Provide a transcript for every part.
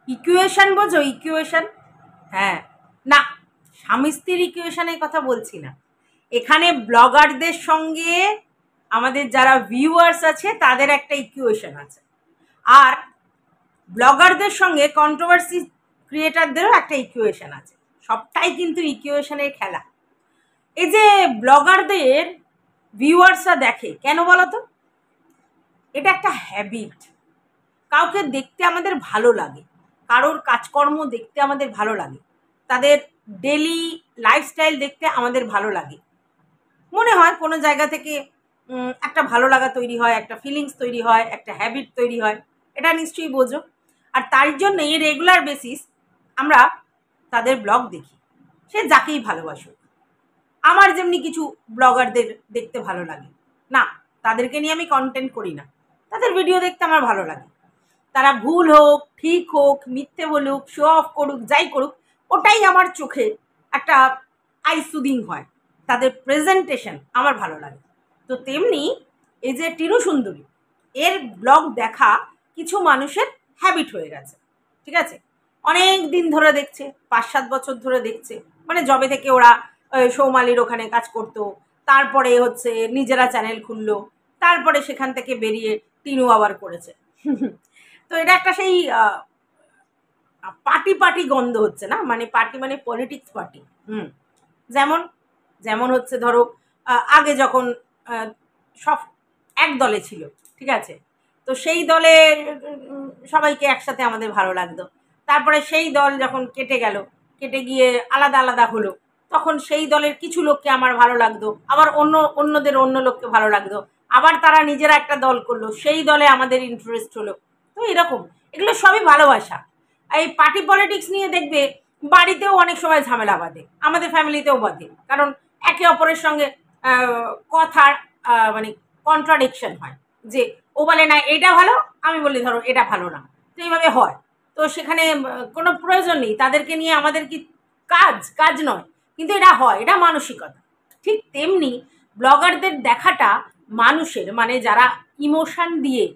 Equation বোঝো? Equation? হ্যাঁ, না, স্বামী স্ত্রীর ইকুয়েশনের কথা বলছি না। এখানে ব্লগারদের সঙ্গে আমাদের যারা ভিউয়ার্স আছে তাদের একটা ইকুয়েশন আছে, আর ব্লগারদের সঙ্গে কন্ট্রোভার্সি ক্রিয়েটারদেরও একটা ইকুয়েশন আছে। সবটাই কিন্তু ইকুয়েশনের খেলা। এই যে ব্লগারদের ভিউয়ার্সরা দেখে কেন বলো তো? এটা একটা হ্যাবিট। কাউকে দেখতে আমাদের ভালো লাগে, কারোর কাজকর্ম দেখতে আমাদের ভালো লাগে, তাদের ডেলি লাইফস্টাইল দেখতে আমাদের ভালো লাগে। মনে হয় কোনো জায়গা থেকে একটা ভালো লাগা তৈরি হয়, একটা ফিলিংস তৈরি হয়, একটা হ্যাবিট তৈরি হয়। এটা নিশ্চয়ই বোঝো। আর তার জন্যই রেগুলার বেসিস আমরা তাদের ব্লগ দেখি, সে যাকেই ভালোবাসুক। আমার যেমনি কিছু ব্লগারদের দেখতে ভালো লাগে না, তাদেরকে নিয়ে আমি কন্টেন্ট করি না, তাদের ভিডিও দেখতে আমার ভালো লাগে। তারা ভুল হোক, ঠিক হোক, মিথ্যে বলুক, শো অফ করুক, যাই করুক, ওটাই আমার চোখে একটা আই সুদিং হয়। তাদের প্রেজেন্টেশন আমার ভালো লাগে। তো তেমনি এই যে টিনু সুন্দরী, এর ব্লগ দেখা কিছু মানুষের হ্যাবিট হয়ে গেছে। ঠিক আছে, অনেক দিন ধরে দেখছে, 5-7 বছর ধরে দেখছে, মানে যবে থেকে ওরা সৌমালির ওখানে কাজ করতো, তারপরে হচ্ছে নিজেরা চ্যানেল খুললো, তারপরে সেখান থেকে বেরিয়ে টিনু আবার করেছে। তো এটা একটা সেই পার্টি পার্টি গন্ধ হচ্ছে না, মানে পার্টি মানে পলিটিক্স পার্টি। যেমন যেমন হচ্ছে ধরো আগে যখন সব এক দলে ছিল, ঠিক আছে, তো সেই দলে সবাইকে একসাথে আমাদের ভালো লাগতো। তারপরে সেই দল যখন কেটে গেল, কেটে গিয়ে আলাদা আলাদা হলো, তখন সেই দলের কিছু লোককে আমার ভালো লাগতো, আবার অন্যদের অন্য লোককে ভালো লাগতো, আবার তারা নিজেরা একটা দল করলো, সেই দলে আমাদের ইন্টারেস্ট হলো। তো এরকম, এগুলো সবই ভালোবাসা। এই পার্টি পলিটিক্স নিয়ে দেখবে বাড়িতেও অনেক সময় ঝামেলা বাঁধে, আমাদের ফ্যামিলিতেও বাঁধে, কারণ একে অপরের সঙ্গে কথার মানে কন্ট্রাডিকশন হয়, যে ও বলে না এটা ভালো, আমি বলি ধরো এটা ভালো না, তো এইভাবে হয়। তো সেখানে কোনো প্রয়োজন নেই, তাদেরকে নিয়ে আমাদের কি কাজ? কাজ নয়, কিন্তু এটা হয়, এটা মানসিকতা। ঠিক তেমনি ব্লগারদের দেখাটা মানুষের, মানে যারা ইমোশন দিয়ে,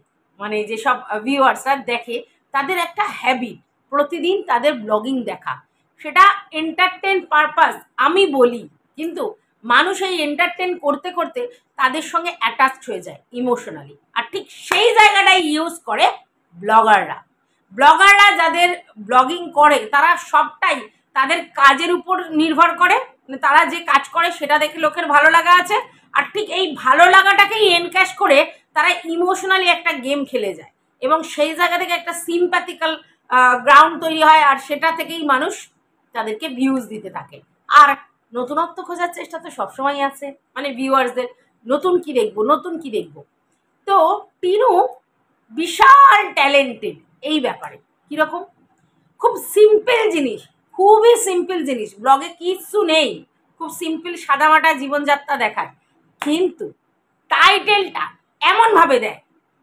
মানে যেসব ভিউয়ার্সরা দেখে, তাদের একটা হ্যাবিট প্রতিদিন তাদের ব্লগিং দেখা। সেটা এন্টারটেন পারপাস আমি বলি, কিন্তু মানুষ এই এন্টারটেন করতে করতে তাদের সঙ্গে অ্যাটাচড হয়ে যায় ইমোশনালি, আর ঠিক সেই জায়গাটাই ইউজ করে ব্লগাররা। ব্লগাররা যাদের ব্লগিং করে তারা সবটাই তাদের কাজের উপর নির্ভর করে, তারা যে কাজ করে সেটা দেখে লোকের ভালো লাগা আছে, আর ঠিক এই ভালো লাগাটাকেই এনক্যাশ করে তারা ইমোশনালি একটা গেম খেলে যায়, এবং সেই জায়গা থেকে একটা সিম্প্যাথিক্যাল গ্রাউন্ড তৈরি হয়, আর সেটা থেকেই মানুষ তাদেরকে ভিউজ দিতে থাকে। আর নতুনত্ব খোঁজার চেষ্টা তো সবসময় আছে, মানে ভিউয়ার্সদের নতুন কি দেখবো, নতুন কি দেখবো। তো টিনু বিশাল ট্যালেন্টেড এই ব্যাপারে। কিরকম? খুব সিম্পল জিনিস, খুবই সিম্পল জিনিস, ব্লগে কিচ্ছু নেই, খুব সিম্পল সাদামাটা জীবনযাত্রা দেখায়, কিন্তু টাইটেলটা এমনভাবে দেয়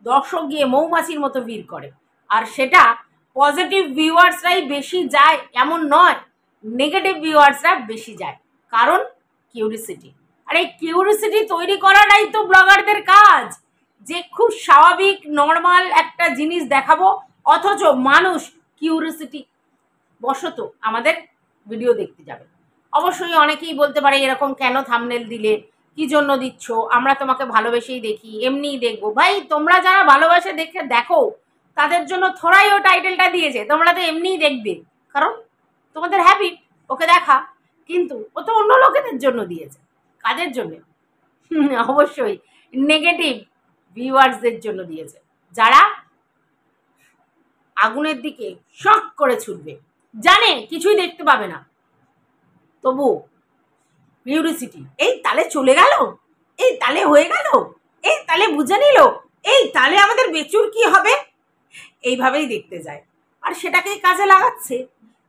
দর্শক গিয়ে মৌমাছির মতো ভিড় করে। আর সেটা পজিটিভ ভিউয়ার্সরাই বেশি যায় এমন নয়, নেগেটিভ ভিউয়ার্সরা বেশি যায়, কারণ কিউরিসিটি। আর এই কিউরিসিটি তৈরি করাটাই তো ব্লগারদের কাজ, যে খুব স্বাভাবিক নর্মাল একটা জিনিস দেখাবো, অথচ মানুষ কিউরিসিটি বশত আমাদের ভিডিও দেখতে যাবে। অবশ্যই অনেকেই বলতে পারে এরকম কেন থাম্বনেল দিলে, কি জন্য দিচ্ছ, আমরা তোমাকে ভালোবেসেই দেখি, এমনিই দেখবো। ভাই তোমরা যারা ভালোবাসে দেখে দেখো, তাদের জন্য থোড়াই ও টাইটেলটা দিয়েছে, তোমরা তো এমনিই দেখবে, কারণ তোমাদের হ্যাবিট ওকে দেখা। কিন্তু ও তো অন্য লোকেদের জন্য দিয়েছে, কাদের জন্য? অবশ্যই নেগেটিভ ভিউয়ার্সদের জন্য দিয়েছে, যারা আগুনের দিকে শক করে ছুটবে, জানে কিছুই দেখতে পাবে না, তবু কিউরিসিটি, এই তালে চলে গেল, এই তালে হয়ে গেল, এই তালে বুঝে নিল, এই তালে আমাদের বেচুর কি হবে, এইভাবেই দেখতে যায়, আর সেটাকেই কাজে লাগাচ্ছে।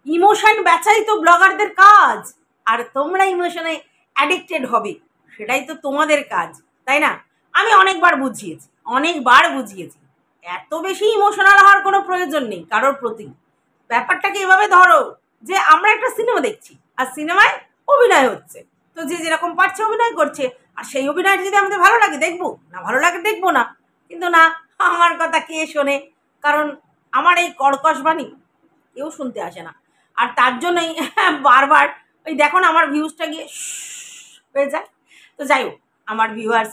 ইমোশন বেচাই তো ব্লগারদের কাজ, আর তোমরা ইমোশনে অ্যাডিক্টেড হবে, সেটাই তো তোমাদের কাজ, তাই না? আমি অনেকবার বুঝিয়েছি এত বেশি ইমোশনাল হওয়ার কোনো প্রয়োজন নেই কারোর প্রতি। ব্যাপারটাকে এভাবে ধরো যে আমরা একটা সিনেমা দেখছি, আর সিনেমায় অভিনয় হচ্ছে, তো যে যেরকম পারছে অভিনয় করছে, আর সেই অভিনয়টা যদি আমাদের ভালো লাগে দেখবো, না ভালো লাগে দেখবো না। কিন্তু না, আমার কথা কে শোনে? কারণ আমার এই কর্কশ বাণী কেউ শুনতে আসে না। আর তার জন্যই বারবার ওই দেখো না আমার ভিউজটা গিয়ে হয়ে যায়। তো যাই হোক, আমার ভিউয়ার্স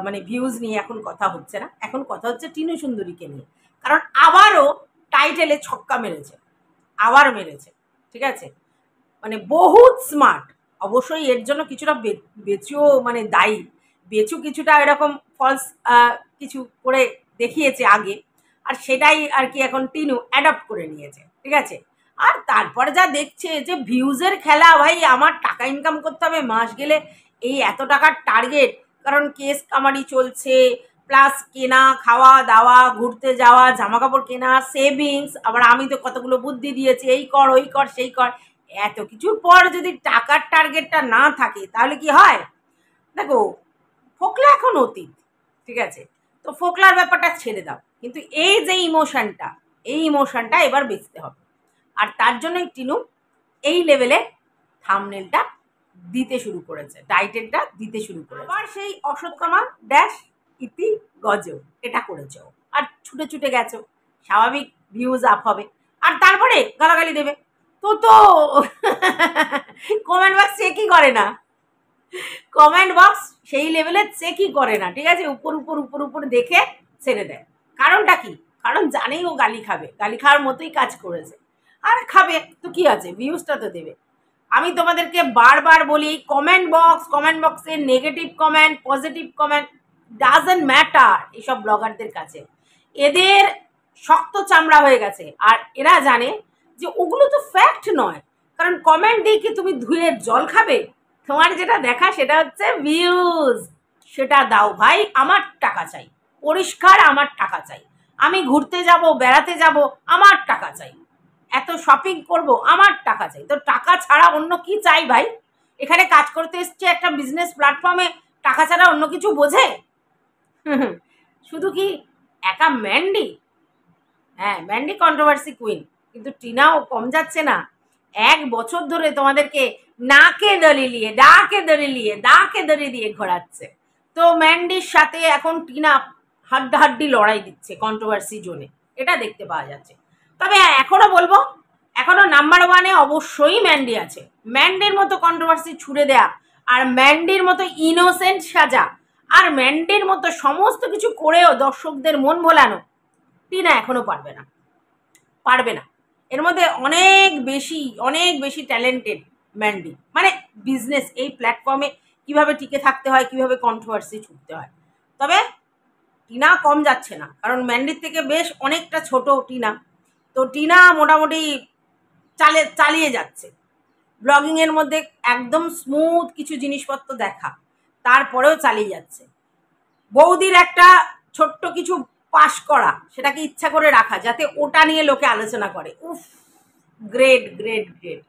মানে ভিউজ নিয়ে এখন কথা হচ্ছে না, এখন কথা হচ্ছে টিনু সুন্দরীকে নিয়ে। কারণ আবারও টাইটেলে ছক্কা মেরেছে, আবার মেরেছে, ঠিক আছে? মানে বহুত স্মার্ট। অবশ্যই এর জন্য কিছুটা বেচুও মানে দায়ী, বেচু কিছুটা এরকম ফলস কিছু করে দেখিয়েছে আগে, আর সেটাই আর কি এখন টিনু অ্যাডপ্ট করে নিয়েছে, ঠিক আছে? আর তারপরে যা দেখছে যে ভিউজের খেলা, ভাই আমার টাকা ইনকাম করতে হবে মাস গেলে, এই এত টাকার টার্গেট, কারণ কেস কামারি চলছে, প্লাস কেনা খাওয়া দাওয়া, ঘুরতে যাওয়া, জামা কাপড় কেনা, সেভিংস, আবার আমি তো কতগুলো বুদ্ধি দিয়েছি, এই কর ওই কর সেই কর, এত কিছুর পর যদি টাকার টার্গেটটা না থাকে তাহলে কি হয়? দেখো, ফোকলা এখন অতীত, ঠিক আছে? তো ফোকলার ব্যাপারটা ছেড়ে দাও, কিন্তু এই যে ইমোশনটা, এই ইমোশনটা এবার বেচতে হবে। আর তার জন্যই টিনু এই লেভেলে থাম্বনেলটা দিতে শুরু করেছে, টাইটেলটা দিতে শুরু করেছে। আবার সেই অশ্বত্থামা ড্যাশ ইতি গজ, এটা করেছো আর ছুটে ছুটে গেছো, স্বাভাবিক ভিউজ আপ হবে। আর তারপরে গালাগালি দেবে, তো তো কমেন্ট বক্স চেকই করে না, কমেন্ট বক্স সেই লেভেলে চেকই করে না, ঠিক আছে? উপর উপর উপর উপর দেখে ছেড়ে দেয়। কারণটা কি? কারণ জানেই ও গালি খাবে, গালি খাওয়ার মতোই কাজ করেছে। আর খাবে তো কি আছে, ভিউজটা তো দেবে। আমি তোমাদেরকে বারবার বলি, কমেন্ট বক্সে negative comment, positive comment doesn't matter এইসব ব্লগারদের কাছে। এদের শক্ত চামড়া হয়ে গেছে, আর এরা জানে যে ওগুলো তো ফ্যাক্ট নয়। কারণ কমেন্ট দিয়ে কি তুমি ধুয়ে জল খাবে? তোমার যেটা দেখা সেটা হচ্ছে ভিউজ, সেটা দাও ভাই, আমার টাকা চাই, পরিষ্কার আমার টাকা চাই। আমি ঘুরতে যাব, বেড়াতে যাব, আমার টাকা চাই। এত শপিং করব, আমার টাকা চাই। তো টাকা ছাড়া অন্য কি চাই ভাই? এখানে কাজ করতে এসছে একটা বিজনেস প্ল্যাটফর্মে, টাকা ছাড়া অন্য কিছু বোঝে? শুধু কি একা ম্যান্ডি? হ্যাঁ, ম্যান্ডি কন্ট্রোভার্সি কুইন, কিন্তু টিনাও কম যাচ্ছে না। 1 বছর ধরে তোমাদেরকে নাকে দড়ি দিয়ে, দাকে দড়ি দিয়ে ঘোরাচ্ছে। তো ম্যান্ডির সাথে এখন টিনা হাড্ডাহাড্ডি লড়াই দিচ্ছে কন্ট্রোভার্সি জোনে, এটা দেখতে পাওয়া যাচ্ছে। তবে হ্যাঁ, এখনো বলবো, এখনো নাম্বার 1-এ অবশ্যই ম্যান্ডি আছে। ম্যান্ডির মতো কন্ট্রোভার্সি ছুড়ে দেয়া, আর ম্যান্ডির মতো ইনোসেন্ট সাজা, আর ম্যান্ডির মতো সমস্ত কিছু করেও দর্শকদের মন ভোলানো টিনা এখনো পারবে না, পারবে না। এর মধ্যে অনেক বেশি ট্যালেন্টেড ম্যান্ডি, মানে বিজনেস এই প্ল্যাটফর্মে কিভাবে টিকে থাকতে হয়, কিভাবে কন্ট্রোভার্সি ছুটতে হয়। তবে টিনা কম যাচ্ছে না, কারণ ম্যান্ডির থেকে বেশ অনেকটা ছোট টিনা। তো টিনা মোটামুটি চালিয়ে যাচ্ছে ব্লগিংয়ের মধ্যে, একদম স্মুথ কিছু জিনিসপত্র দেখা, তারপরেও চালিয়ে যাচ্ছে। বৌদির একটা ছোট্ট কিছু পাশ করা, সেটাকে ইচ্ছা করে রাখা যাতে ওটা নিয়ে লোকে আলোচনা করে। উফ, গ্রেট গ্রেট গ্রেট।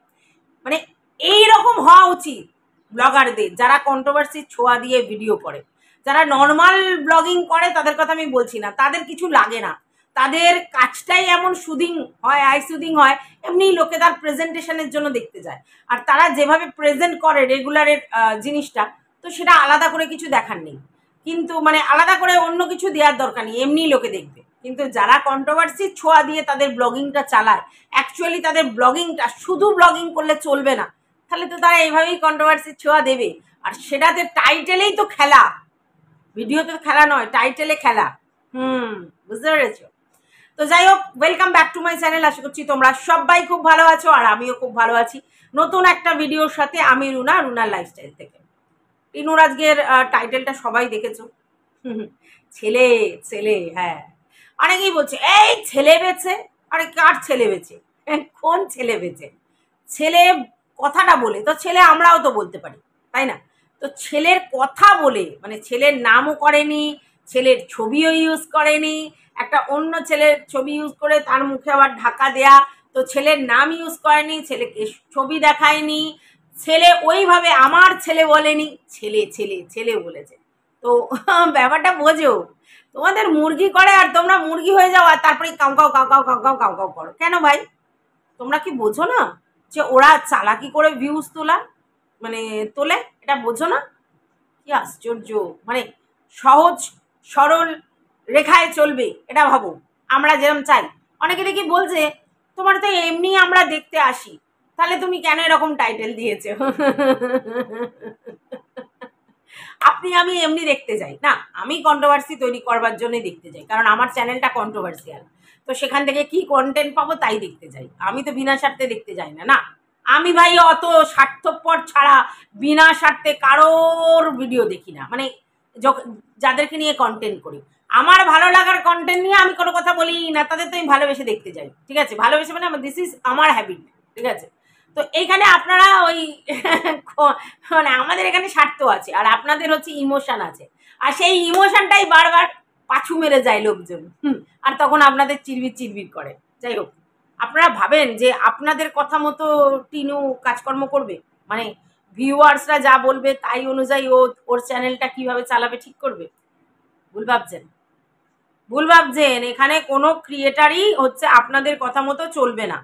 মানে এই রকম হওয়া উচিত ব্লগারদের, যারা কন্ট্রোভার্সির ছোঁয়া দিয়ে ভিডিও করে। যারা নর্মাল ব্লগিং করে তাদের কথা আমি বলছি না, তাদের কিছু লাগে না, তাদের কাজটাই এমন সুদিং হয়, আই সুদিং হয়, এমনি লোকে তার প্রেজেন্টেশনের জন্য দেখতে যায়। আর তারা যেভাবে প্রেজেন্ট করে রেগুলারের জিনিসটা, তো সেটা আলাদা করে কিছু দেখার নেই, কিন্তু মানে আলাদা করে অন্য কিছু দেওয়ার দরকার নেই, এমনি লোকে দেখবে। কিন্তু যারা কন্ট্রোভার্সির ছোঁয়া দিয়ে তাদের ব্লগিংটা চালায়, অ্যাকচুয়ালি তাদের ব্লগিংটা শুধু ব্লগিং করলে চলবে না, তাহলে তো তারা এইভাবেই কন্ট্রোভার্সির ছোঁয়া দেবে। আর সেটাতে টাইটেলেই তো খেলা, ভিডিওতে খেলা নয়, টাইটেলে খেলা। বুঝতে পেরেছো? তো যাই হোক, welcome back to my channel. আশা করছি তোমরা সবাই খুব ভালো আছো, আর আমিও খুব ভালো আছি নতুন একটা ভিডিওর সাথে। আমি রুনার লাইফস্টাইল থেকে। টিনুর আজকের টাইটেলটা সবাই দেখেছো, ছেলে ছেলে। হ্যাঁ, অনেকেই বলছে এই ছেলে বেচে, আরে কার ছেলে বেচে, কোন ছেলে বেচে? ছেলে কথাটা বলে তো ছেলে আমরাও তো বলতে পারি, তাই না? তো ছেলের কথা বলে, মানে ছেলের নামও করেনি, ছেলের ছবিও ইউজ করেনি, একটা অন্য ছেলের ছবি ইউজ করে তার মুখে আবার ঢাকা দেয়া, তো ছেলের নাম ইউজ করেনি, ছেলেকে ছবি দেখায়নি, ছেলে ওইভাবে আমার ছেলে বলেনি, ছেলে ছেলে ছেলে বলেছে। তো ব্যাপারটা বোঝো, তোমাদের মুরগি করে আর তোমরা মুরগি হয়ে যাও, আর তারপরে cow cow cow cow cow cow cow cow করো কেন ভাই? তোমরা কি বোঝো না যে ওরা চালাকি করে ভিউজ তোলে? এটা বোঝো না? কি আশ্চর্য, মানে সহজ সরল রেখায় চলবে এটা ভাবো, আমরা যেরকম চাই। অনেকে দেখি বলছে তোমার তো এমনি আমরা দেখতে আসি, তাহলে তুমি কেন এরকম টাইটেল দিয়েছো? আমি এমনি দেখতে যাই না, আমি কন্ট্রোভার্সি তৈরি করবার জন্যই দেখতে যাই, কারণ আমার চ্যানেলটা কন্ট্রোভার্সিয়াল। তো সেখান থেকে কি কন্টেন্ট পাবো তাই দেখতে যাই, আমি তো বিনা স্বার্থে দেখতে যাই না। না, আমি ভাই অত স্বার্থপর ছাড়া বিনা স্বার্থে কারোর ভিডিও দেখি না, মানে যাদেরকে নিয়ে কন্টেন্ট করি। আমার ভালো লাগার কন্টেন্ট নিয়ে আমি কোনো কথা বলি না, তাদের তো আমি ভালোবেসে দেখতে যাই, ঠিক আছে? ভালোবেসে মানে দিস ইজ আমার হ্যাবিট, ঠিক আছে? তো এইখানে আপনারা ওই মানে আমাদের এখানে স্বার্থ আছে আর আপনাদের হচ্ছে ইমোশন আছে, আর সেই ইমোশনটাই বারবার পাছু মেরে যায় লোকজন, আর তখন আপনাদের চিরবির চিরবির করে। যাই হোক, আপনারা ভাবেন যে আপনাদের কথা মতো টিনু কাজকর্ম করবে? মানে ভিউয়ার্সরা যা বলবে তাই অনুযায়ী ওর চ্যানেলটা কিভাবে চালাবে ঠিক করবে? ভুল ভাবছেন, ভুল ভাবছেন। এখানে কোনো ক্রিয়েটারই হচ্ছে আপনাদের কথা মতো চলবে না,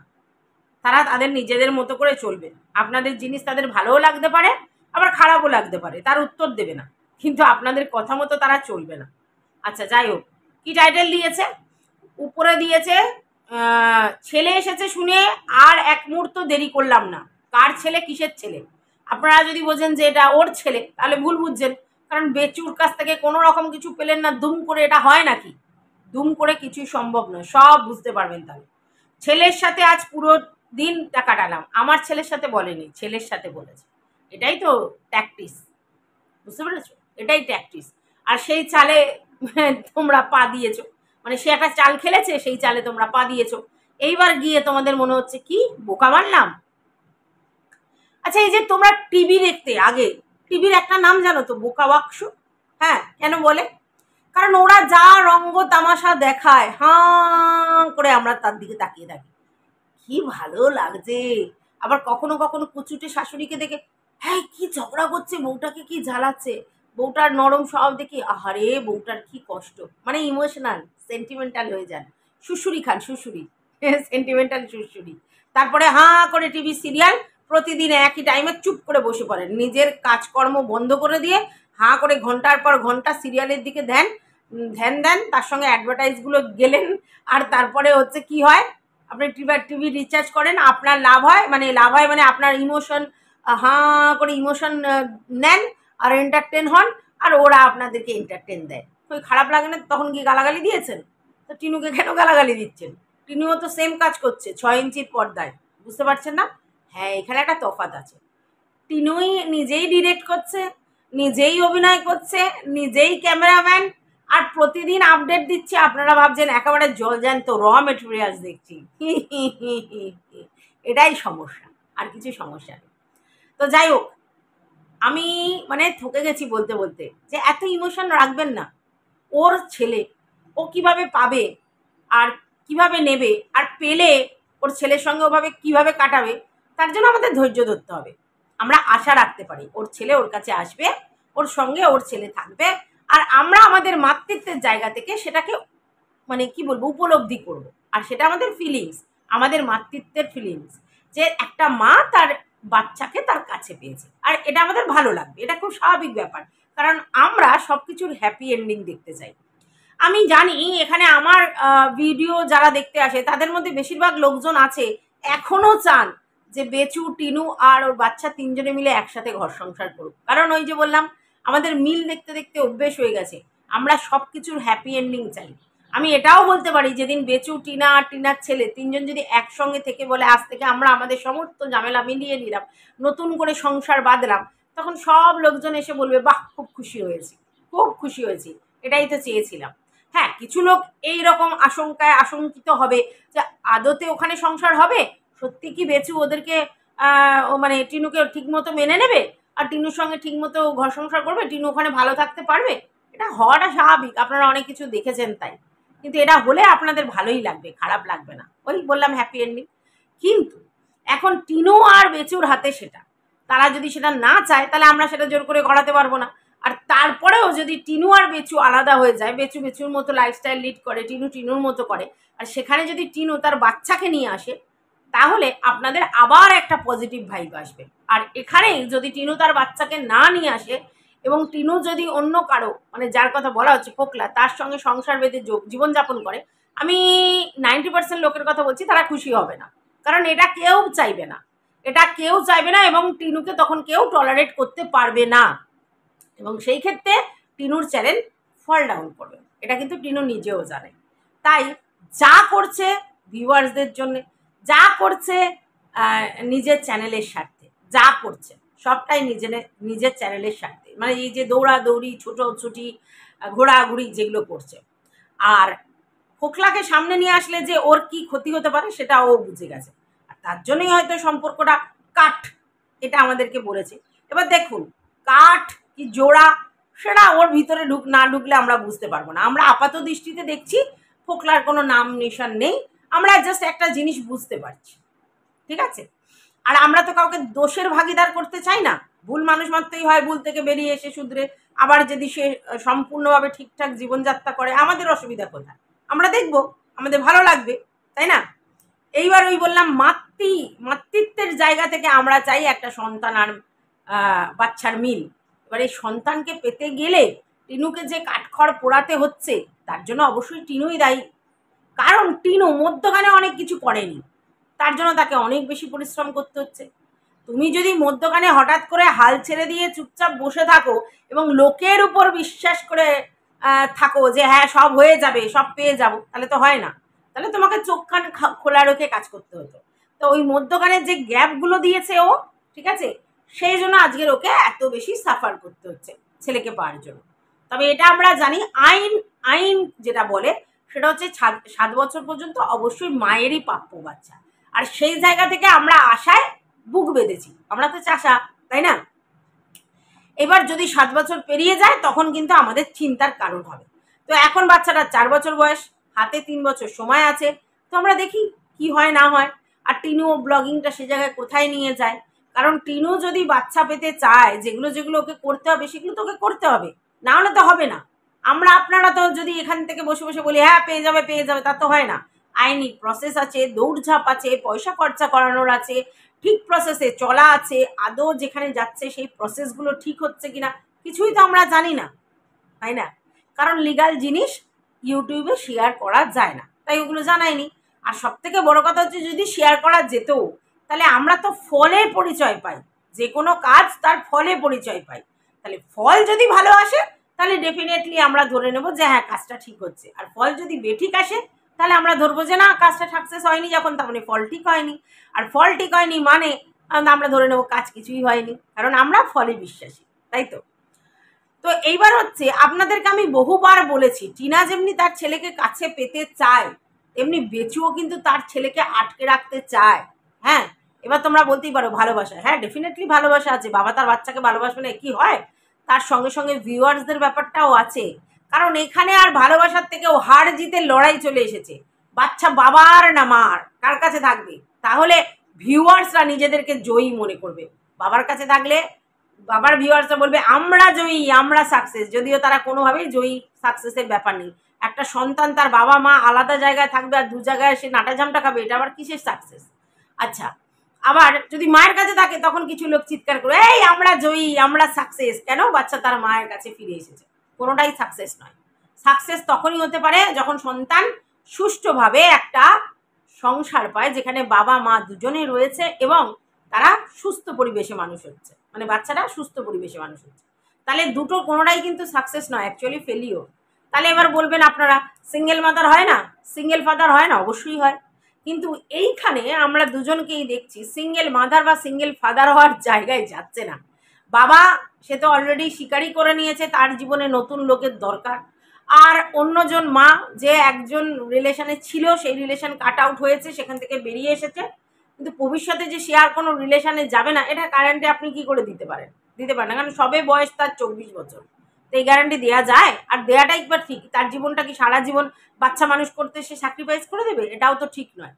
তারা তাদের নিজেদের মতো করে চলবে। আপনাদের জিনিস তাদের ভালোও লাগতে পারে, আবার খারাপও লাগতে পারে, তার উত্তর দেবে না, কিন্তু আপনাদের কথা মতো তারা চলবে না। আচ্ছা যাই হোক, কি টাইটেল দিয়েছে? উপরে দিয়েছে ছেলে এসেছে শুনে আর এক মুহূর্ত দেরি করলাম না। কার ছেলে, কিসের ছেলে? আপনারা যদি বোঝেন যে এটা ওর ছেলে তাহলে ভুল বুঝছেন, কারণ বেচুর কাছ থেকে কোনো রকম কিছু পেলেন না, দুম করে এটা হয় নাকি? দুম করে কিছুই সম্ভব নয়, সব বুঝতে পারবেন। তাহলে ছেলের সাথে আজ পুরো দিনটা কাটালাম, আমার ছেলের সাথে বলেনি, ছেলের সাথে বলেছে। এটাই তো ট্যাকটিস, বুঝতে পেরেছো? এটাই ট্যাকটিস। আর সেই চালে তোমরা পা দিয়েছো, মানে সে একটা চাল খেলেছে, সেই চালে তোমরা পা দিয়েছো। এইবার গিয়ে তোমাদের মনে হচ্ছে কি বোকা মারলাম। আচ্ছা, এই যে তোমরা টিভি দেখতে, আগে টিভির একটা নাম জানো তো, বোকা বাক্স। হ্যাঁ, কেন বলে? কারণ ওরা যা রঙ্গ তামাশা দেখায়, হাঁ করে আমরা তার দিকে তাকিয়ে থাকি, কি ভালো লাগছে। আবার কখনো কখনো কুচুটে শাশুড়িকে দেখে, হ্যাঁ কি ঝগড়া করছে, বউটাকে কি জ্বালাচ্ছে, বউটার নরম স্বভাব দেখি, আহারে বউটার কি কষ্ট, মানে ইমোশনাল সেন্টিমেন্টাল হয়ে যান। শুশুরি খান, শুশুরি, সেন্টিমেন্টাল শুশুরি। তারপরে হাঁ করে টিভি সিরিয়াল প্রতিদিন একই টাইমে চুপ করে বসে পড়েন, নিজের কাজকর্ম বন্ধ করে দিয়ে হাঁ করে ঘন্টার পর ঘন্টা সিরিয়ালের দিকে ধ্যান দেন, তার সঙ্গে অ্যাডভার্টাইজগুলো গেলেন। আর তারপরে হচ্ছে কি হয়, আপনি টিভি রিচার্জ করেন, আপনার লাভ হয় মানে আপনার ইমোশন, হাঁ করে ইমোশন নেন আর এন্টারটেন হন, আর ওরা আপনাদেরকে এন্টারটেন দেয়। ওই খারাপ লাগে না তখন গিয়ে গালাগালি দিয়েছেন? তো টিনুকে কেন গালাগালি দিচ্ছেন? টিনুও তো সেম কাজ করছে 6 ইঞ্চির পর্দায়, বুঝতে পারছেন না? হ্যাঁ, এখানে একটা তফাৎ আছে। টিনুই নিজেই ডিরেক্ট করছে, নিজেই অভিনয় করছে, নিজেই ক্যামেরাম্যান, আর প্রতিদিন আপডেট দিচ্ছে। আপনারা ভাবছেন একেবারে জলজ্যান্ত র মেটেরিয়ালস দেখছি। এটাই সমস্যা, আর কিছু সমস্যা নেই। তো যাই হোক, আমি মানে থকে গেছি বলতে বলতে, যে এত ইমোশন রাখবেন না। ওর ছেলে, ও কিভাবে পাবে আর কিভাবে নেবে, আর পেলে ওর ছেলের সঙ্গে ওভাবে কিভাবে কাটাবে, তার জন্য আমাদের ধৈর্য ধরতে হবে। আমরা আশা রাখতে পারি ওর ছেলে ওর কাছে আসবে, ওর সঙ্গে ওর ছেলে থাকবে, আর আমরা আমাদের মাতৃত্বের জায়গা থেকে সেটাকে মানে কি বলবো উপলব্ধি করব। আর সেটা আমাদের ফিলিংস, আমাদের মাতৃত্বের ফিলিংস, যে একটা মা তার বাচ্চাকে তার কাছে পেয়েছে, আর এটা আমাদের ভালো লাগবে, এটা খুব স্বাভাবিক ব্যাপার, কারণ আমরা সব কিছুর হ্যাপি এন্ডিং দেখতে চাই। আমি জানি এখানে আমার ভিডিও যারা দেখতে আসে তাদের মধ্যে বেশিরভাগ লোকজন আছে এখনো চান যে বেচু, টিনু আর ওর বাচ্চা তিনজনে মিলে একসাথে ঘর সংসার করুক, কারণ ওই যে বললাম আমাদের মিল দেখতে দেখতে অভ্যেস হয়ে গেছে, আমরা সব কিছুর হ্যাপি এন্ডিং চাই। আমি এটাও বলতে পারি, যেদিন বেচু, টিনা আর টিনার ছেলে তিনজন যদি একসঙ্গে থেকে বলে আজ থেকে আমরা আমাদের সমস্ত ঝামেলা মিলিয়ে নিলাম, নতুন করে সংসার বাঁধলাম, তখন সব লোকজন এসে বলবে বাহ খুব খুশি হয়েছি, খুব খুশি হয়েছি, এটাই তো চেয়েছিলাম। হ্যাঁ, কিছু লোক এই রকম আশঙ্কিত হবে যে আদতে ওখানে সংসার হবে, সত্যি কি বেচু ওদেরকে মানে টিনুকে ঠিকমতো মেনে নেবে, আর টিনুর সঙ্গে ঠিকমতো ঘর সংসার করবে, টিনু ওখানে ভালো থাকতে পারবে? এটা হওয়াটা স্বাভাবিক, আপনারা অনেক কিছু দেখেছেন তাই। কিন্তু এটা হলে আপনাদের ভালোই লাগবে, খারাপ লাগবে না, ওই বললাম হ্যাপি এন্ডিং। কিন্তু এখন টিনু আর বেচুর হাতে সেটা, তারা যদি সেটা না চায় তাহলে আমরা সেটা জোর করে করাতে পারবো না। আর তারপরেও যদি টিনু আর বেচু আলাদা হয়ে যায়, বেচু বেচুর মতো লাইফস্টাইল লিড করে, টিনু টিনুর মতো করে, আর সেখানে যদি টিনু তার বাচ্চাকে নিয়ে আসে, তাহলে আপনাদের আবার একটা পজিটিভ ভাইব আসবে। আর এখানেই যদি টিনু তার বাচ্চাকে না নিয়ে আসে এবং টিনু যদি অন্য কারো, মানে যার কথা বলা হচ্ছে ফোকলা, তার সঙ্গে সংসার বেঁধে জীবনযাপন করে, আমি 90% লোকের কথা বলছি, তারা খুশি হবে না, কারণ এটা কেউ চাইবে না, এটা কেউ চাইবে না, এবং টিনুকে তখন কেউ টলারেট করতে পারবে না, এবং সেই ক্ষেত্রে টিনুর চ্যানেল ফল ডাউন করবে, এটা কিন্তু টিনু নিজেও জানে। তাই যা করছে ভিউয়ার্সদের জন্য, যা করছে নিজের চ্যানেলের স্বার্থে, যা করছে সবটাই নিজের চ্যানেলের স্বার্থে, মানে এই যে দৌড়াদৌড়ি ছোটাছুটি ঘোরাঘুরি যেগুলো করছে, আর ফোকলাকে সামনে নিয়ে আসলে যে ওর কি ক্ষতি হতে পারে সেটা ও বুঝে গেছে, আর তার জন্যই হয়তো সম্পর্কটা কাট, এটা আমাদেরকে বলেছে। এবার দেখুন কাট কি জোড়া সেটা ওর ভিতরে না ঢুকলে আমরা বুঝতে পারবো না। আমরা আপাত দৃষ্টিতে দেখছি ফোকলার কোনো নাম নিশান নেই, আমরা জাস্ট একটা জিনিস বুঝতে পারছি, ঠিক আছে। আর আমরা তো কাউকে দোষের ভাগিদার করতে চাই না, ভুল মানুষ মাত্রই হয়, ভুল থেকে বেরিয়ে এসে শুধরে আবার যদি সে সম্পূর্ণভাবে ঠিকঠাক জীবনযাত্রা করে আমাদের অসুবিধা কোথায়, আমরা দেখব, আমাদের ভালো লাগবে, তাই না। এইবার ওই বললাম মাতৃত্বের জায়গা থেকে আমরা চাই একটা সন্তান আর বাচ্চার মিল। এবার এই সন্তানকে পেতে গেলে টিনুকে যে কাঠখড় পোড়াতে হচ্ছে তার জন্য অবশ্যই টিনুই দায়ী, কারণ টিনু মধ্যখানে অনেক কিছু করেনি, তার জন্য তাকে অনেক বেশি পরিশ্রম করতে হচ্ছে। তুমি যদি মধ্যখানে হঠাৎ করে হাল ছেড়ে দিয়ে চুপচাপ বসে থাকো এবং লোকের উপর বিশ্বাস করে থাকো যে হ্যাঁ সব হয়ে যাবে, সব পেয়ে যাব, তাহলে তো হয় না, তাহলে তোমাকে চোখ কান খোলা রেখে কাজ করতে হতো। তো ওই মধ্যখানে যে গ্যাপগুলো দিয়েছে ও, ঠিক আছে, সেই জন্য আজকের ওকে এত বেশি সাফার করতে হচ্ছে ছেলেকে পাওয়ার জন্য। তবে এটা আমরা জানি আইন যেটা বলে সেটা হচ্ছে 7 বছর পর্যন্ত অবশ্যই মায়েরই প্রাপ্য বাচ্চা, আর সেই জায়গা থেকে আমরা আশায় বুক বেঁধেছি, আমরা তো চাষা, তাই না। এবার যদি 7 বছর পেরিয়ে যায় তখন কিন্তু আমাদের চিন্তার কারণ হবে। তো এখন বাচ্চাটা 4 বছর বয়স, হাতে 3 বছর সময় আছে, তো আমরা দেখি কি হয় না হয়। আর টিনু ব্লগিংটা সে জায়গায় কোথায় নিয়ে যায়, কারণ টিনু যদি বাচ্চা পেতে চায় যেগুলো যেগুলো ওকে করতে হবে সেগুলো তো ওকে করতে হবে, না হলে তো হবে না। আপনারা তো যদি এখান থেকে বসে বসে বলি হ্যাঁ পেয়ে যাবে তা তো হয় না। আইনি প্রসেস আছে, দৌড়ঝাঁপ আছে, পয়সা খরচা করানোর আছে, ঠিক প্রসেসে চলা আছে, আদৌ যেখানে যাচ্ছে সেই প্রসেসগুলো ঠিক হচ্ছে কিনা কিছুই তো আমরা জানি না, তাই না। কারণ লিগাল জিনিস ইউটিউবে শেয়ার করা যায় না, তাই ওগুলো জানায়নি। আর সব থেকে বড় কথা হচ্ছে যদি শেয়ার করা যেত তাহলে আমরা তো ফলের পরিচয় পাই, যে কোনো কাজ তার ফলে পরিচয় পাই, তাহলে ফল যদি ভালো আসে তাহলে ডেফিনেটলি আমরা ধরে নেব যে হ্যাঁ কাজটা ঠিক হচ্ছে, আর ফল যদি বেঠিক আসে তাহলে আমরা ধরবো যে না কাজটা সাকসেস হয়নি, যখন তার মানে ফল ঠিক হয়নি, আর ফল ঠিক হয়নি মানে আমরা ধরে নেব কাজ কিছুই হয়নি, কারণ আমরা ফলে বিশ্বাসী, তাই তো। তো এইবার হচ্ছে আপনাদেরকে আমি বহুবার বলেছি টিনা যেমনি তার ছেলেকে কাছে পেতে চায় তেমনি বেচুও কিন্তু তার ছেলেকে আটকে রাখতে চায়। হ্যাঁ, এবার তোমরা বলতেই পারো ভালোবাসা, হ্যাঁ ডেফিনেটলি ভালোবাসা আছে, বাবা তার বাচ্চাকে ভালোবাসবে না কি হয়, তার সঙ্গে সঙ্গে ভিউয়ার্সদের ব্যাপারটাও আছে, কারণ এখানে আর ভালোবাসার থেকেও হার জিতের লড়াই চলে এসেছে। বাচ্চা বাবার না মার, কার কাছে থাকবে, তাহলে ভিউয়ার্সরা নিজেদেরকে জয়ী মনে করবে। বাবার কাছে থাকলে বাবার ভিউয়ার্সরা বলবে আমরা জয়ী, আমরা সাকসেস, যদিও তারা কোনোভাবেই জয়ী সাকসেসের ব্যাপার নেই। একটা সন্তান তার বাবা মা আলাদা জায়গায় থাকবে আর দু জায়গায় সে নাটা জামটা খাবে, এটা আবার কিসের সাকসেস। আচ্ছা, আবার যদি মায়ের কাছে থাকে তখন কিছু লোক চিৎকার করে এই আমরা জয়ী, আমরা সাকসেস, কেন বাচ্চা তার মায়ের কাছে ফিরে এসেছে, কোনোটাই সাকসেস নয়। সাকসেস তখনই হতে পারে যখন সন্তান সুষ্ঠুভাবে একটা সংসার পায় যেখানে বাবা মা দুজনেই রয়েছে এবং তারা সুস্থ পরিবেশে মানুষ হচ্ছে, মানে বাচ্চারা সুস্থ পরিবেশে মানুষ হচ্ছে, তাহলে দুটো কোনোটাই কিন্তু সাকসেস নয়, অ্যাকচুয়ালি ফেলিওর। তাহলে এবার বলবেন আপনারা সিঙ্গেল মাদার হয় না, সিঙ্গেল ফাদার হয় না, অবশ্যই হয়, কিন্তু এইখানে আমরা দুজনকেই দেখছি সিঙ্গেল মাদার বা সিঙ্গেল ফাদার হওয়ার জায়গায় যাচ্ছে না। বাবা সে তো অলরেডি স্বীকারই করে নিয়েছে তার জীবনে নতুন লোকের দরকার, আর অন্যজন মা যে একজন রিলেশনে ছিল সেই রিলেশন কাট আউট হয়েছে, সেখান থেকে বেরিয়ে এসেছে, কিন্তু ভবিষ্যতে যে সে আর কোনো রিলেশনে যাবে না এটা গ্যারান্টি আপনি কি করে দিতে পারেন না, কারণ সবে বয়স তার 24 বছর, তো এই গ্যারান্টি দেওয়া যায়? আর দেওয়াটা একবার ঠিক, তার জীবনটা কি সারা জীবন বাচ্চা মানুষ করতে সে স্যাক্রিফাইস করে দেবে? এটাও তো ঠিক নয়।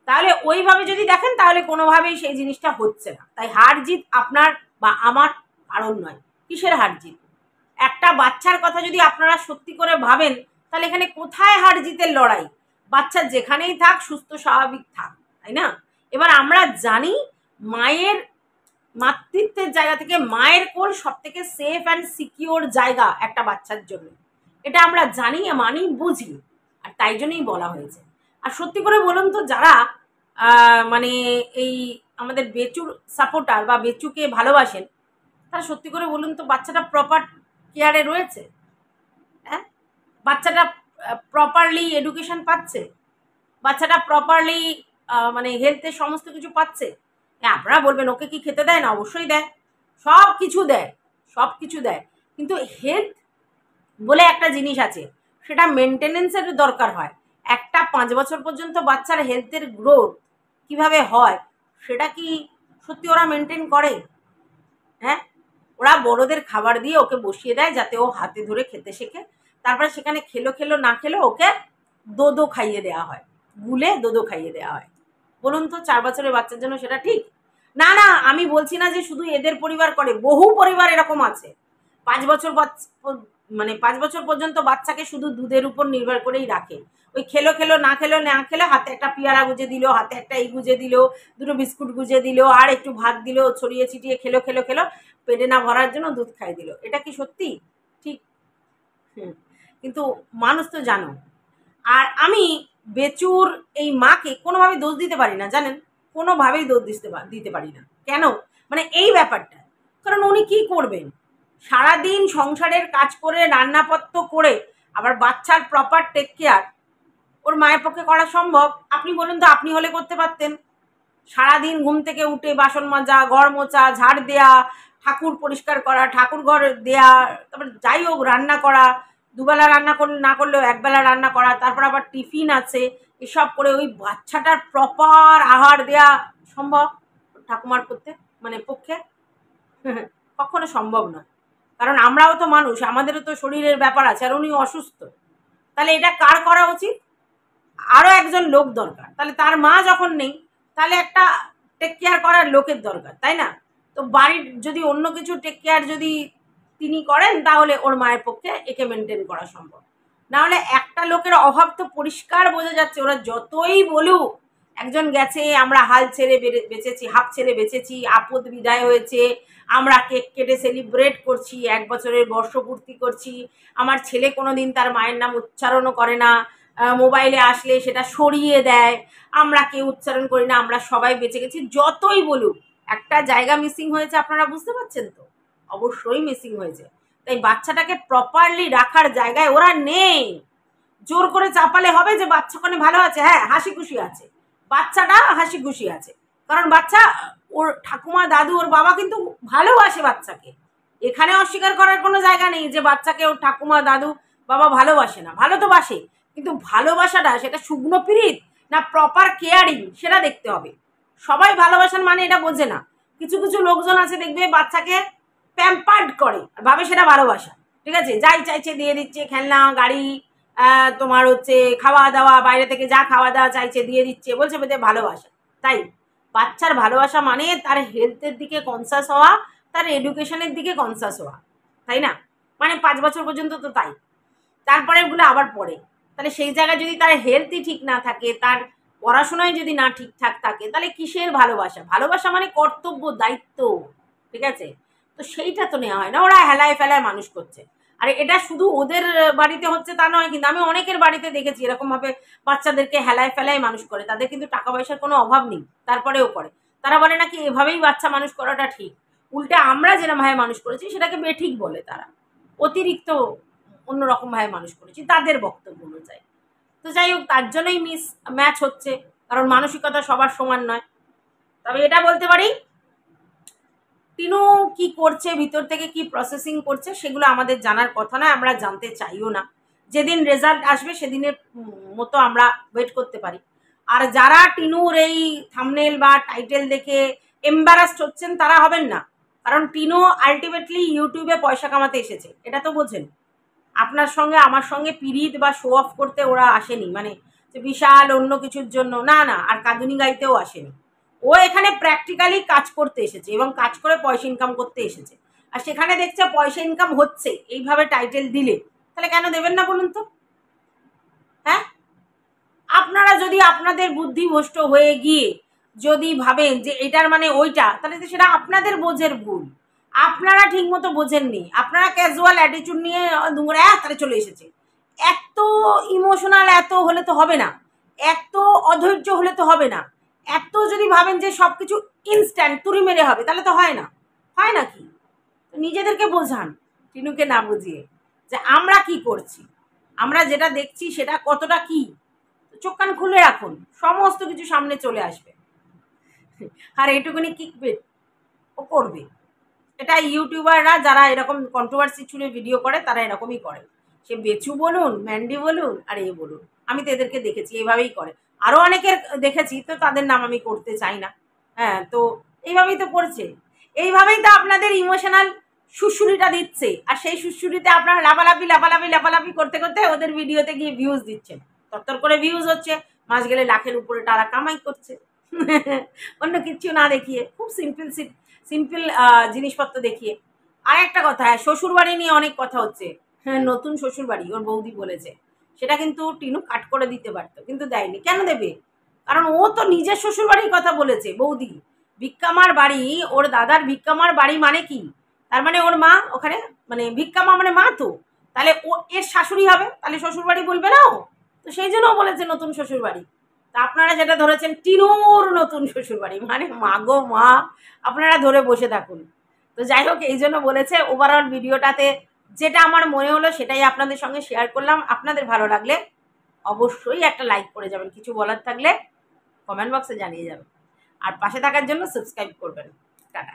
তাহলে ওইভাবে যদি দেখেন তাহলে কোনোভাবেই সেই জিনিসটা হচ্ছে না। তাই হার জিত আপনার বা আমার কারণ নয়। কিসের হার জিত? একটা বাচ্চার কথা যদি আপনারা সত্যি করে ভাবেন তাহলে এখানে কোথায় হার জিতের লড়াই? বাচ্চা যেখানেই থাক সুস্থ স্বাভাবিক থাক, তাই না। এবার আমরা জানি মায়ের মাতৃত্বের জায়গা থেকে মায়ের কোল সব থেকে সেফ অ্যান্ড সিকিওর জায়গা একটা বাচ্চার জন্য, এটা আমরা জানি মানি বুঝি। আর আর তাই জন্যই বলা হয়েছে। আর সত্যি করে বলুন তো, যারা মানে এই আমাদের বেচুর সাপোর্টার বা বেচুকে ভালোবাসেন, তারা সত্যি করে বলুন তো বাচ্চাটা প্রপার কেয়ারে রয়েছে? হ্যাঁ, বাচ্চাটা প্রপারলি এডুকেশন পাচ্ছে? বাচ্চাটা প্রপারলি মানে হেলথের সমস্ত কিছু পাচ্ছে? হ্যাঁ, আপনারা বলবেন ওকে কি খেতে দেয় না? অবশ্যই দেয়, সব কিছু দেয়, সব কিছু দেয়, কিন্তু হেলথ বলে একটা জিনিস আছে, সেটা মেনটেনেন্সের দরকার হয়। একটা 5 বছর পর্যন্ত বাচ্চার হেলথের গ্রোথ কিভাবে হয় সেটা কি সত্যি ওরা মেনটেন করে? হ্যাঁ, ওরা বড়দের খাবার দিয়ে ওকে বসিয়ে দেয় যাতে ও হাতে ধরে খেতে শেখে। তারপরে সেখানে খেলো খেলো না খেলো ওকে দোদো খাইয়ে দেওয়া হয়, গুলে দোদো খাইয়ে দেওয়া হয়। বলুন তো 4 বছরের বাচ্চার জন্য সেটা ঠিক? না না, আমি বলছি না যে শুধু এদের পরিবার করে, বহু পরিবার এরকম আছে। 5 বছর মানে 5 বছর পর্যন্ত বাচ্চাকে শুধু দুধের উপর নির্ভর করেই রাখে। ওই খেলো খেলো না খেলো না খেলে হাতে একটা পেয়ারা গুজে দিল, হাতে একটা এই গুজে দিল, দুটো বিস্কুট গুজে দিল, আর একটু ভাত দিল, ছড়িয়ে ছিটিয়ে খেলো খেলো খেলো, পেটে না ভরার জন্য দুধ খাই দিল। এটা কি সত্যি ঠিক? কিন্তু মানুষ তো জানো। আর আমি বেচুর এই মাকে কোনোভাবে দোষ দিতে পারি না, জানেন, কোনোভাবেই দোষ দিতে পারি না। কেন? মানে এই ব্যাপারটা, কারণ উনি কি করবেন? সারাদিন সংসারের কাজ করে রান্নাপত্র করে আবার বাচ্চার প্রপার টেক কেয়ার ওর মায়ের পক্ষে করা সম্ভব? আপনি বলুন তো, আপনি হলে করতে পারতেন? সারাদিন ঘুম থেকে উঠে বাসন মাজা, ঘর মোছা, ঝাড় দেয়া, ঠাকুর পরিষ্কার করা, ঠাকুর ঘর দেয়া, তারপর যাই হোক রান্না করা, দুবেলা রান্না করলে না করলেও একবেলা রান্না করা, তারপর আবার টিফিন আছে, এসব করে ওই বাচ্চাটার প্রপার আহার দেয়া সম্ভব ঠাকুমার করতে মানে পক্ষে? কখনো সম্ভব না। কারণ আমরাও তো মানুষ, আমাদেরও তো শরীরের ব্যাপার আছে, আর উনি অসুস্থ। তাহলে এটা কার করা উচিত? আরও একজন লোক দরকার। তাহলে তার মা যখন নেই, তাহলে একটা টেক কেয়ার করার লোকের দরকার, তাই না? তো বাড়ির যদি অন্য কিছু টেক কেয়ার যদি তিনি করেন, তাহলে ওর মায়ের পক্ষে একে মেনটেন করা সম্ভব। নাহলে একটা লোকের অভাব তো পরিষ্কার বোঝা যাচ্ছে। ওরা যতই বলুক একজন গেছে, আমরা হাল ছেড়ে বেঁচেছি, হাফ ছেড়ে বেঁচেছি, আপদ বিদায় হয়েছে, আমরা কেক কেটে সেলিব্রেট করছি, 1 বছরের বর্ষপূর্তি করছি, আমার ছেলে কোনোদিন তার মায়ের নাম উচ্চারণও করে না, মোবাইলে আসলে সেটা সরিয়ে দেয়, আমরা কেউ উচ্চারণ করি না, আমরা সবাই বেঁচে গেছি, যতই বলুক একটা জায়গা মিসিং হয়েছে। আপনারা বুঝতে পারছেন তো? অবশ্যই মিসিং হয়েছে। তাই বাচ্চাটাকে প্রপারলি রাখার জায়গায় ওরা নেই। জোর করে চাপালে হবে যে বাচ্চা ওখানে ভালো আছে? হ্যাঁ, হাসি খুশি আছে, বাচ্চাটা হাসি খুশি আছে, কারণ বাচ্চা ওর ঠাকুমা দাদু ওর বাবা কিন্তু ভালোবাসে বাচ্চাকে। এখানে অস্বীকার করার কোনো জায়গা নেই যে বাচ্চাকে ওর ঠাকুমা দাদু বাবা ভালোবাসে না, ভালো তো বাসে, কিন্তু ভালোবাসাটা সেটা শুকনো পিরিত না প্রপার কেয়ারিং সেটা দেখতে হবে। সবাই ভালোবাসার মানে এটা বোঝে না। কিছু কিছু লোকজন আছে দেখবে বাচ্চাকে প্যাম্পার্ড করে আর ভাবে সেটা ভালোবাসা। ঠিক আছে, যাই চাইছে দিয়ে দিচ্ছে, খেলনা, গাড়ি, তোমার হচ্ছে খাওয়া দাওয়া, বাইরে থেকে যা খাওয়া দাওয়া চাইছে দিয়ে দিচ্ছে, বলছে বোধ ভালোবাসা। তাই বাচ্চার ভালোবাসা মানে তার হেলথের দিকে কনসাস হওয়া, তার এডুকেশনের দিকে কনসাস হওয়া, তাই না? মানে 5 বছর পর্যন্ত তো তাই, তারপরে ওগুলো আবার পড়ে। তাহলে সেই জায়গায় যদি তার হেলথই ঠিক না থাকে, তার পড়াশোনায় যদি না ঠিকঠাক থাকে, তাহলে কিসের ভালোবাসা? ভালোবাসা মানে কর্তব্য, দায়িত্ব। ঠিক আছে, তো সেইটা তো নেওয়া হয় না, ওরা হেলায় ফেলায় মানুষ করছে। আর এটা শুধু ওদের বাড়িতে হচ্ছে তা নয়, কিন্তু আমি অনেকের বাড়িতে দেখেছি এরকমভাবে বাচ্চাদেরকে হেলায় ফেলায় মানুষ করে। তাদের কিন্তু টাকা পয়সার কোনো অভাব নেই, তারপরেও করে। তারা বলে নাকি এভাবেই বাচ্চা মানুষ করাটা ঠিক। উল্টে আমরা যেরকমভাবে মানুষ করেছি সেটাকে বেঠিক বলে তারা, অতিরিক্ত অন্যরকমভাবে মানুষ করেছি তাদের বক্তব্য অনুযায়ী। তো যাই হোক, তার জন্যই মিস ম্যাচ হচ্ছে, কারণ মানসিকতা সবার সমান নয়। তবে এটা বলতে পারি, টিনু কি করছে, ভিতর থেকে কি প্রসেসিং করছে, সেগুলো আমাদের জানার কথা নয়, আমরা জানতে চাইও না। যেদিন রেজাল্ট আসবে সেদিনের মতো আমরা ওয়েট করতে পারি। আর যারা টিনুর এই থাম্বনেল বা টাইটেল দেখে এম্বারাসড হচ্ছেন, তারা হবেন না। কারণ টিনু আলটিমেটলি ইউটিউবে পয়সা কামাতে এসেছে, এটা তো বোঝেন। আপনার সঙ্গে আমার সঙ্গে পিরিত বা শো অফ করতে ওরা আসেনি, মানে যে বিশাল অন্য কিছুর জন্য, না না, আর কাঁদুনি গাইতেও আসেনি। ও এখানে প্র্যাকটিক্যালি কাজ করতে এসেছে এবং কাজ করে পয়সা ইনকাম করতে এসেছে। আর সেখানে দেখছে পয়সা ইনকাম হচ্ছে এইভাবে টাইটেল দিলে, তাহলে কেন দেবেন না বলুন তো? হ্যাঁ, আপনারা যদি আপনাদের বুদ্ধিভ্রষ্ট হয়ে গিয়ে যদি ভাবেন যে এটার মানে ওইটা, তাহলে তো সেটা আপনাদের বোঝের ভুল। আপনারা ঠিক মতো বোঝেননি, আপনারা ক্যাজুয়াল অ্যাটিটিউড নিয়ে দুমরে তাহলে চলে এসেছে। এত ইমোশনাল এত হলে তো হবে না, এত অধৈর্য হলে তো হবে না, এত যদি ভাবেন যে সব কিছু ইনস্ট্যান্ট তুড়ি মেরে হবে তাহলে তো হয় না, হয় নাকি? নিজেদেরকে বোঝান, টিনুকে না বুঝিয়ে, যে আমরা কি করছি, আমরা যেটা দেখছি সেটা কতটা কি, চোখ কান খুলে রাখুন, সমস্ত কিছু সামনে চলে আসবে। আর এইটুকুনি কিকবেট ও করবে, এটা ইউটিউবাররা যারা এরকম কন্ট্রোভার্সি ছুড়ে ভিডিও করে তারা এরকমই করে, সে বেচু বলুন, ম্যান্ডি বলুন আর এই বলুন, আমি তো এদেরকে দেখেছি এইভাবেই করে, আরও অনেকের দেখেছি, তো তাদের নাম আমি করতে চাই না। হ্যাঁ, তো এইভাবেই তো করছে, এইভাবেই তো আপনাদের ইমোশনাল সুশুরিটা দিচ্ছে, আর সেই সুশুরিতে আপনারা লাফালাফি লাফালাফি লাফালাফি করতে করতে ওদের ভিডিওতে গিয়ে ভিউজ দিচ্ছেন, তত্তর করে ভিউজ হচ্ছে, মাস গেলে লাখের উপরে টাকা কামাই করছে। অন্য কিচ্ছু না দেখিয়ে, খুব সিম্পল জিনিসপত্র দেখিয়ে। আর একটা কথা, হ্যাঁ, শ্বশুরবাড়ি নিয়ে অনেক কথা হচ্ছে, হ্যাঁ, নতুন শ্বশুরবাড়ি ওর বৌদি বলেছে, সেটা কিন্তু টিনু কাট করে দিতে পারতো, কিন্তু দেয়নি। কেন দেবে? কারণ ও তো নিজের শ্বশুরবাড়ির কথা বলেছে, বৌদি ভিক্ষামার বাড়ি, ওর দাদার ভিক্ষামার বাড়ি মানে কি, তার মানে ওর মা ওখানে, মানে ভিক্ষামা মানে মা, তো তাহলে ও এর শাশুড়ি হবে, তাহলে শ্বশুরবাড়ি বলবে না ও, তো সেই জন্য বলেছে নতুন শ্বশুরবাড়ি। তা আপনারা যেটা ধরেছেন টিনুর নতুন শ্বশুরবাড়ি, মানে মা গো মা, আপনারা ধরে বসে থাকুন। তো যাই হোক, এই জন্য বলেছে, ওভারঅল ভিডিওটাতে যেটা আমার মনে হলো সেটাই আপনাদের সঙ্গে শেয়ার করলাম। আপনাদের ভালো লাগলে অবশ্যই একটা লাইক করে যাবেন, কিছু বলার থাকলে কমেন্ট বক্সে জানিয়ে যাবেন, আর পাশে থাকার জন্য সাবস্ক্রাইব করবেন। টাটা।